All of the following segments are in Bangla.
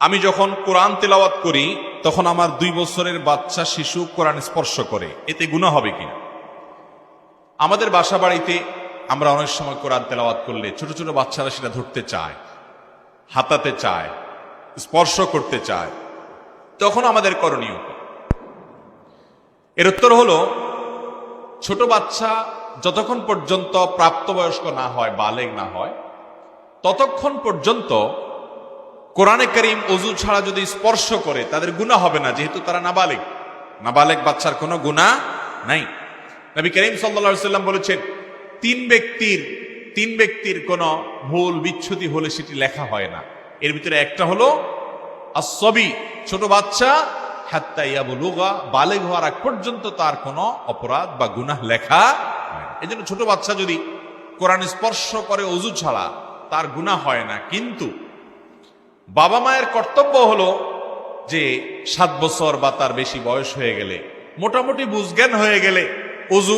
আমি যখন কোরআন তেলাওয়াত করি তখন আমার 2 বছরের বাচ্চা শিশু কোরআন স্পর্শ করে, এতে গুনাহ হবে কিনা? আমাদের বাসা বাড়িতে আমরা অনেক সময় কোরআন তেলাওয়াত করলে ছোট ছোট বাচ্চারা সেটা ধরতে চায়, হাতাতে চায়, স্পর্শ করতে চায়, তখন আমাদের করণীয় কি? এর উত্তর হলো, ছোট বাচ্চা যতক্ষণ পর্যন্ত প্রাপ্তবয়স্ক না হয়, বালেগ না হয়, ততক্ষণ পর্যন্ত কোরআনে কারীম ওযু ছাড়া যদি স্পর্শ করে তাদের গুনাহ হবে না, যেহেতু তারা নাবালেগ। নাবালেগ বাচ্চার কোনো গুনাহ নাই। নবী করিম সাল্লাল্লাহু আলাইহি ওয়াসাল্লাম বলেছেন, তিন ব্যক্তির কোনো ভুল বিচ্যুতি হলে সেটি লেখা হয় না। এর ভিতরে একটা হলো আস-সাবী, ছোট বাচ্চা, হাত্তা ইয়াবলুগা, বালেগ হওয়ার আগ পর্যন্ত তার কোনো অপরাধ বা গুনাহ লেখা হয় না। এজন্য ছোট বাচ্চা যদি কোরআন স্পর্শ করে ওযু ছাড়া তার গুনাহ হয় না। কিন্তু বাবা মায়ের কর্তব্য হলো যে 7 বছর বা তার বেশি বয়স হয়ে গেলে, মোটামুটি বুঝজ্ঞান হয়ে গেলে, ওযু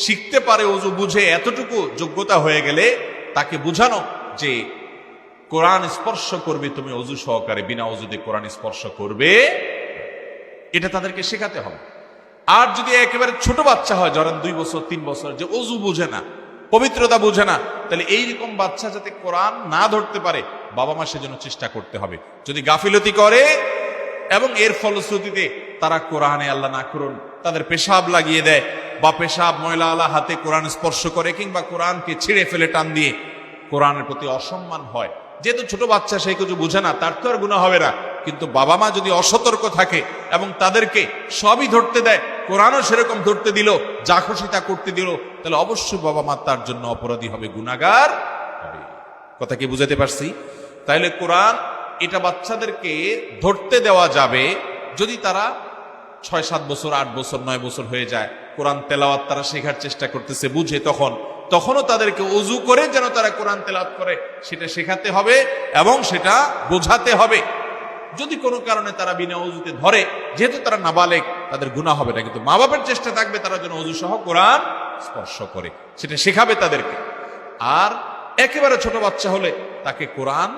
শিখতে পারে, ওযু বুঝে এতটুকু যোগ্যতা হয়ে গেলে তাকে বুঝানো যে কোরআন স্পর্শ করবে তুমি ওযু সহকারে, বিনা ওযুতে কোরআন স্পর্শ করবে, এটা তাদেরকে শেখাতে হবে। আর যদি একেবারে ছোট বাচ্চা হয়, ধরেন 2 বছর 3 বছর, যে ওযু বুঝে না, পবিত্রতা বুঝে না, তাহলে এইরকম বাচ্চা যাতে কোরআন না ধরতে পারে বাবা মা সেজন্য চেষ্টা করতে হবে। যদি গাফিলতি করে এবং এর ফলশ্রুতিতে তারা কোরআনে, আল্লাহ না করুন, তাদের পেশাব লাগিয়ে দেয় বা পেশাব ময়লা আলা হাতে কোরআন স্পর্শ করে, কিংবা কোরআনকে ছিঁড়ে ফেলে টান দিয়ে কোরআনের প্রতি অসম্মান হয়, যেহেতু ছোট বাচ্চা সেই কিছু বুঝে না, তার তো আর গুনাহ হবে না। কিন্তু বাবা মা যদি অসতর্ক থাকে এবং তাদেরকে সবই ধরতে দেয়, কোরআনও সেরকম ধরতে দিল, যা খুশি তা করতে দিল, তাহলে অবশ্যই বাবা মা তার জন্য অপরাধী হবে, গুনাহগার হবে। কথা কি বুঝাতে পারছি? তাইলে কোরআন এটা বাচ্চাদেরকে ধরতে দেওয়া যাবে যদি তারা 6-7 বছর, 8 বছর, 9 বছর হয়ে যায়, কোরআন তেলাওয়াত তারা শেখার চেষ্টা করতেছে, বুঝে, তখনও তাদেরকে ওযু করে যেন তারা কোরআন তেলাওয়াত করে সেটা শেখাতে হবে এবং সেটা বোঝাতে হবে। যদি কোনো কারণে তারা বিনা ওযুতে ধরে, যেহেতু তারা নাবালেগ, তাদের গুনাহ হবে না, কিন্তু মা বাবার চেষ্টা থাকবে তারা যেন ওযু সহ কোরআন স্পর্শ করে, সেটা শেখাবে তাদেরকে। আর একেবারে ছোট বাচ্চা হলে তাকে কোরআন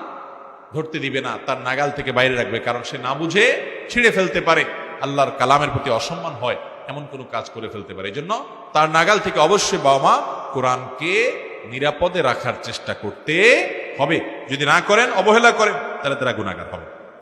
ধরতে দিবে না, তার নাগাল থেকে বাইরে রাখবে, কারণ সে না বুঝে ছিঁড়ে ফেলতে পারে, আল্লাহর কালামের প্রতি অসম্মান হয়, এমন কোনো কাজ করে ফেলতে পারে। এই জন্য তার নাগাল থেকে অবশ্যই বাবা মা কোরআনকে নিরাপদে রাখার চেষ্টা করতে হবে। যদি না করেন, অবহেলা করেন, তাহলে তারা গুনাহগার হবে।